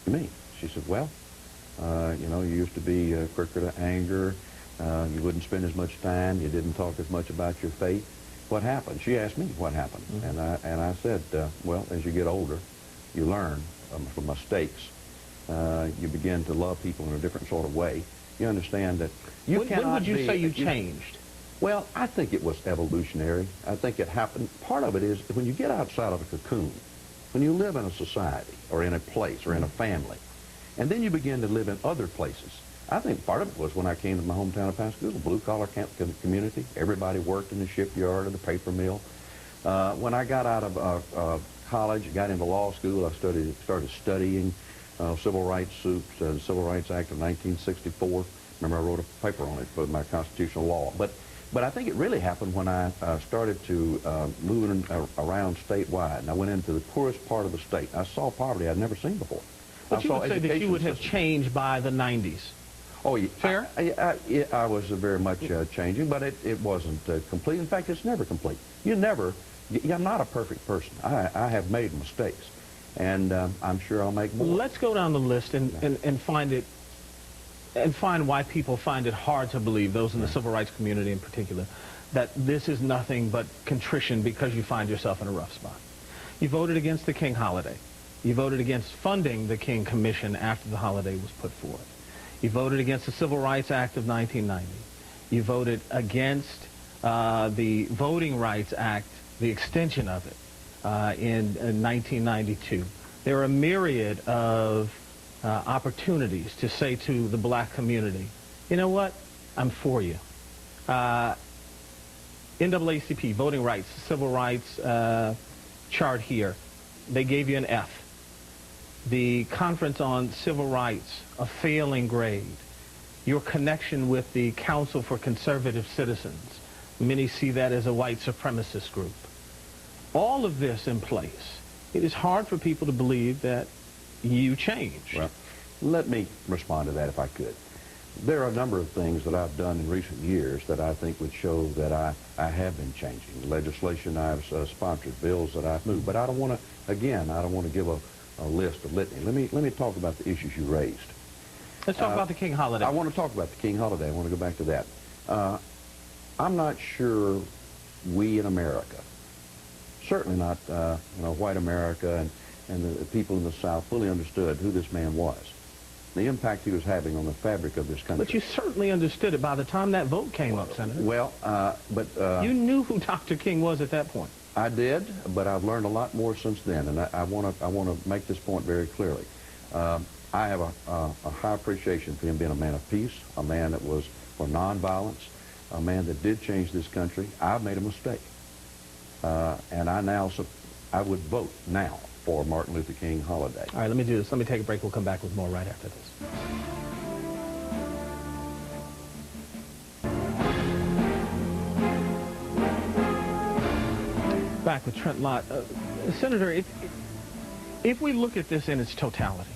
you mean? She said, well, you know, you used to be quicker to anger. You wouldn't spend as much time. You didn't talk as much about your faith. What happened? She asked me what happened. And I said, well, as you get older, you learn from mistakes. You begin to love people in a different sort of way. You understand that you cannot When would you say you you changed? Well, I think it was evolutionary. I think it happened. Part of it is when you get outside of a cocoon, when you live in a society or in a place or in a family, and then you begin to live in other places. I think part of it was when I came to my hometown of Pascagoula, blue-collar community. Everybody worked in the shipyard or the paper mill. When I got out of college, got into law school, I started studying civil rights suits, the Civil Rights Act of 1964. Remember, I wrote a paper on it for my constitutional law. But I think it really happened when I started to move around statewide. And I went into the poorest part of the state. I saw poverty I'd never seen before. But you would say that you would have changed by the 90s. Oh, yeah. Fair? I was very much changing, but it wasn't complete. In fact, it's never complete. I'm not a perfect person. I have made mistakes, and I'm sure I'll make more. Let's go down the list and find it, and find why people find it hard to believe, those in the civil rights community in particular, that this is nothing but contrition because you find yourself in a rough spot. You voted against the King holiday. You voted against funding the King Commission after the holiday was put forth. You voted against the Civil Rights Act of 1990. You voted against the Voting Rights Act, the extension of it, in 1992. There are a myriad of opportunities to say to the black community, you know what, I'm for you. NAACP, voting rights, civil rights chart here, they gave you an F. The Conference on Civil Rights, a failing grade. Your connection with the Council for Conservative Citizens, many see that as a white supremacist group. All of this in place, it is hard for people to believe that you changed. Well, let me respond to that if I could. There are a number of things that I've done in recent years that I think would show that I have been changing. Legislation I've sponsored, bills that I've moved, but I don't want to, again, I don't want to give a list of litany. Let me talk about the issues you raised. Let's talk about the King holiday. I want to talk about the King holiday. I want to go back to that. I'm not sure we in America, certainly not you know, white America and the people in the South fully understood who this man was, the impact he was having on the fabric of this country. But you certainly understood it by the time that vote came up, Senator. Well, you knew who Dr. King was at that point. I did, but I've learned a lot more since then, and I want to make this point very clearly. I have a high appreciation for him being a man of peace, a man that was for nonviolence, a man that did change this country. I've made a mistake, and I would vote now for Martin Luther King holiday. All right, let me do this. Let me take a break. We'll come back with more right after this. Back with Trent Lott. Senator, if we look at this in its totality,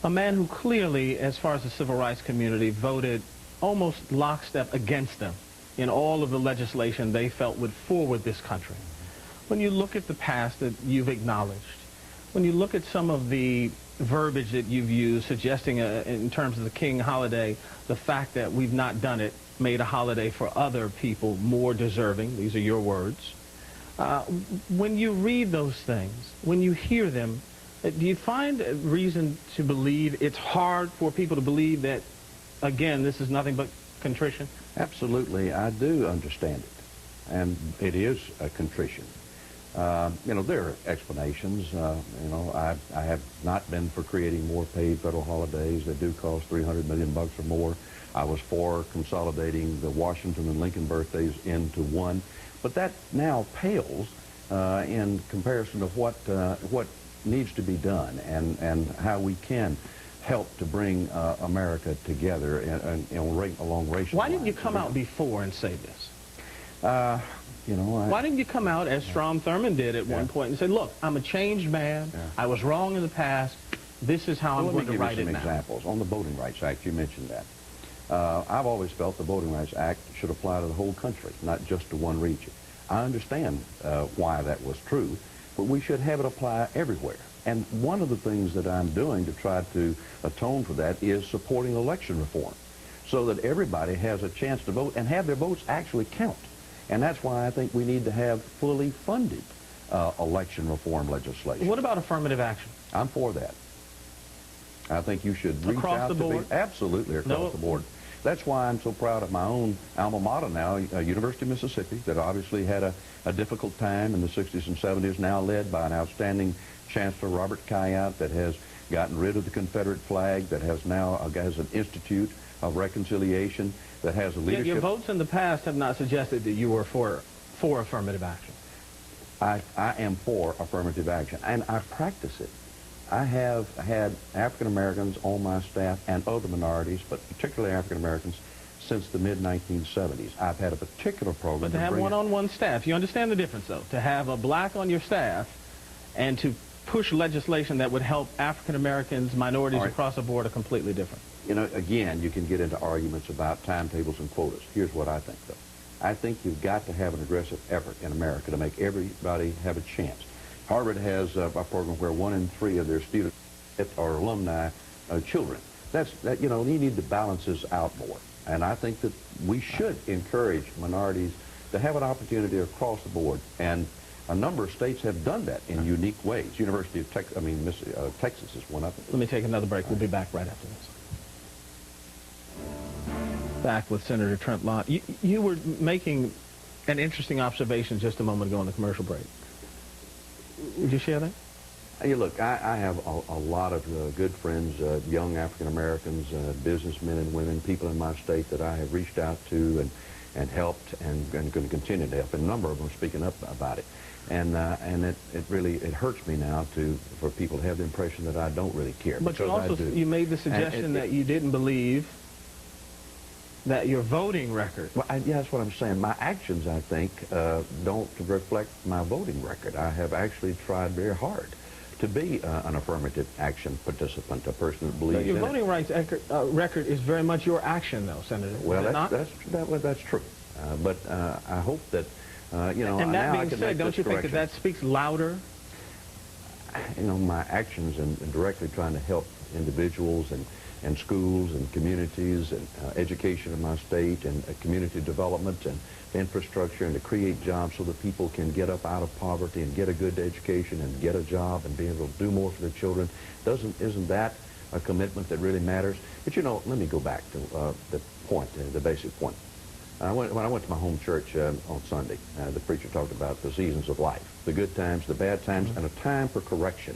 a man who clearly, as far as the civil rights community, voted almost lockstep against them in all of the legislation they felt would forward this country. When you look at the past that you've acknowledged, when you look at some of the verbiage that you've used suggesting in terms of the King holiday, the fact that we've not done it made a holiday for other people more deserving, these are your words. When you read those things, when you hear them, do you find a reason to believe it's hard for people to believe that, again, this is nothing but contrition? Absolutely, I do understand it, and it is a contrition. You know, there are explanations. You know, I have not been for creating more paid federal holidays that do cost $300 million or more. I was for consolidating the Washington and Lincoln birthdays into one. But that now pales in comparison to what needs to be done and how we can help to bring America together and along racial Why didn't lines. you come out before and say this? You know, why didn't you come out, as Strom Thurmond did at one point, and say, look, I'm a changed man. I was wrong in the past. This is how I'm going to write it now. Let me give you some examples. On the Voting Rights Act, you mentioned that. I've always felt the Voting Rights Act should apply to the whole country, not just to one region. I understand why that was true, but we should have it apply everywhere. And one of the things that I'm doing to try to atone for that is supporting election reform so that everybody has a chance to vote and have their votes actually count. And that's why I think we need to have fully funded election reform legislation. What about affirmative action? I'm for that. I think you should reach Across out the to board? people. Absolutely across the board. That's why I'm so proud of my own alma mater now, University of Mississippi, that obviously had a difficult time in the 60s and 70s, now led by an outstanding Chancellor, Robert Kayat, that has gotten rid of the Confederate flag, that has now has an Institute of Reconciliation, that has a leadership. Your votes in the past have not suggested that you were for affirmative action. I am for affirmative action, and I practice it. I have had African Americans on my staff and other minorities, but particularly African Americans, since the mid-1970s. I've had a particular program. But to have one-on-one staff, you understand the difference, though. To have a black on your staff and to push legislation that would help African Americans, minorities across the board are completely different. You know, again, you can get into arguments about timetables and quotas. Here's what I think, though. I think you've got to have an aggressive effort in America to make everybody have a chance. Harvard has a program where 1 in 3 of their students are alumni children. You know, you need to balance this out more. And I think that we should encourage minorities to have an opportunity across the board. And a number of states have done that in unique ways. University of Texas is one of them. Let me take another break. We'll be back right after this. Back with Senator Trent Lott. You were making an interesting observation just a moment ago on the commercial break. Would you share that? Hey, look, I have a lot of good friends, young African Americans, businessmen and women, people in my state that I have reached out to and helped and going to continue to help. And a number of them are speaking up about it. And it really hurts me now for people to have the impression that I don't really care. But you also you made the suggestion that you didn't believe that your voting record. Well, yeah, that's what I'm saying. My actions, I think, don't reflect my voting record. I have actually tried very hard to be an affirmative action participant, a person that believes in it. Your voting rights record is very much your action, though, Senator. Well, that's true. But I hope that, you know, and that now being said, don't you think that speaks louder? You know, my actions in directly trying to help individuals and schools and communities and education in my state and community development and infrastructure and to create jobs so that people can get up out of poverty and get a good education and get a job and be able to do more for their children. Isn't that a commitment that really matters? But, you know, let me go back to the point, the basic point. When I went to my home church on Sunday, the preacher talked about the seasons of life, the good times, the bad times, and a time for correction.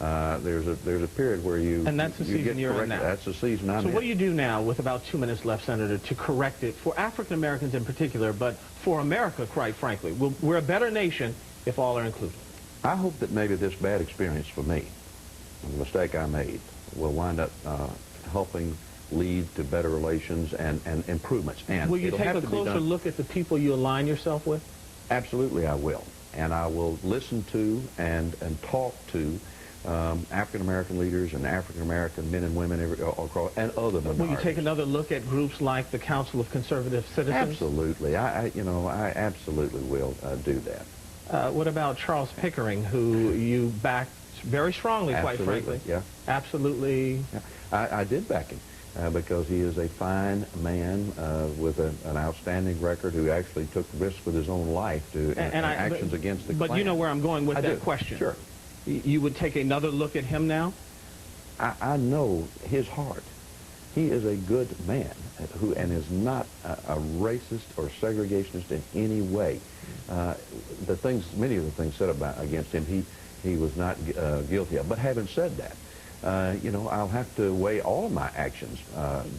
There's a period where and that's the season you're in now. That's the season I'm in. So what do you do now with about 2 minutes left, Senator, to correct it for African Americans in particular, but for America, quite frankly? We're a better nation if all are included. I hope that maybe this bad experience for me, the mistake I made, will wind up helping lead to better relations and improvements. And will you take a closer look at the people you align yourself with? Absolutely, I will. And I will listen to and talk to African-American leaders and African-American men and women across, and other minorities. Will you take another look at groups like the Council of Conservative Citizens? Absolutely. I absolutely will do that. What about Charles Pickering, who you backed very strongly, quite frankly? Yeah. Absolutely. Yeah. I did back him because he is a fine man with an outstanding record who actually took risks with his own life to actions against the Klan. But you know where I'm going with that question. Sure. You would take another look at him now? I know his heart. He is a good man and is not a racist or segregationist in any way. Many of the things said against him, he was not guilty of. But having said that, you know, I'll have to weigh all of my actions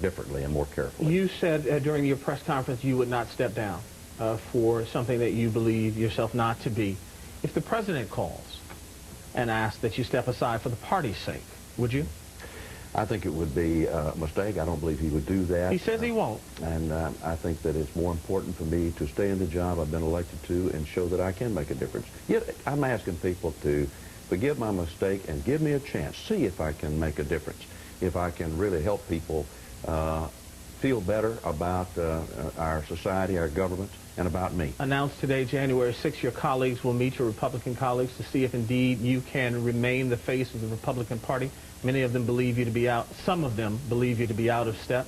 differently and more carefully. You said during your press conference you would not step down for something that you believe yourself not to be. If the president calls and asks that you step aside for the party's sake, would you? I think it would be a mistake. I don't believe he would do that. He says he won't. And I think that it's more important for me to stay in the job I've been elected to and show that I can make a difference. Yet I'm asking people to forgive my mistake and give me a chance. See if I can make a difference. If I can really help people feel better about our society, our government, and about me. Announced today, January 6th, your colleagues will meet your Republican colleagues to see if indeed you can remain the face of the Republican Party. Many of them believe you to be out. Some of them believe you to be out of step.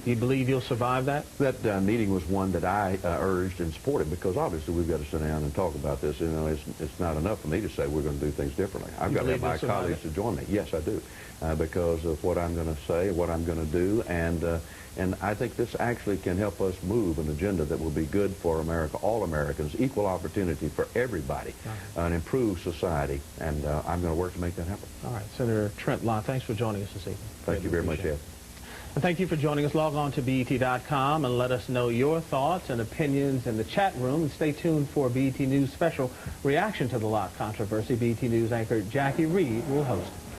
Do you believe you'll survive that? That meeting was one that I urged and supported, because obviously we've got to sit down and talk about this. You know, it's not enough for me to say we're going to do things differently. I've got to have my colleagues to join me. Yes, I do, because of what I'm going to say, what I'm going to do, and I think this actually can help us move an agenda that will be good for America, all Americans, equal opportunity for everybody, an improved society, and I'm going to work to make that happen. All right, Senator Trent Lott, thanks for joining us this evening. Thank you very much, Ed. And thank you for joining us. Log on to BET.com and let us know your thoughts and opinions in the chat room. And stay tuned for BET News special reaction to the Lott controversy. BET News anchor Jackie Reed will host it.